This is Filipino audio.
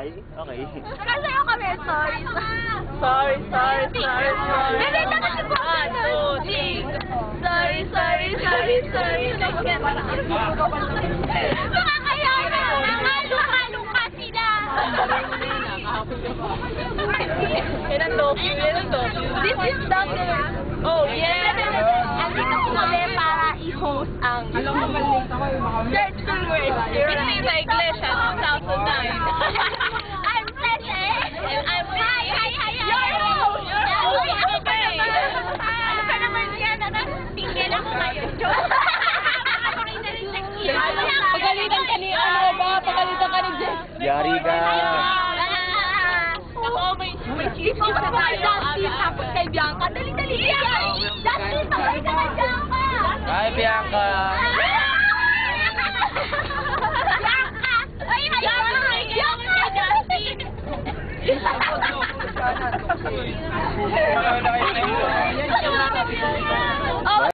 Okay. Nakasayo kami, sorry. Sorry. Hindi, dapat si One, two, three. Sorry. Nakakayaw na. Luka sila. Yan ang dope. This is Dr. Oh, yeah. Andito ko kami para i-host ang Church Tours. Hindi sa iglesia, 2009. I'm Tete. And I'm Lee. Hi. Your host. Uy, ako pa Okay. naman. Ano pa naman yan? Tingnan ako ngayon. Pagalitan ka ni ano ba? Pagalitan ka ni Jess. Yari ka. Ako, may cheese Ikaw sa mga Justin, tapos kay Bianca. Dali. Justin, sabay ka kay Bianca. Hi, Bianca. Bianca! Ay, Bianca! Justin!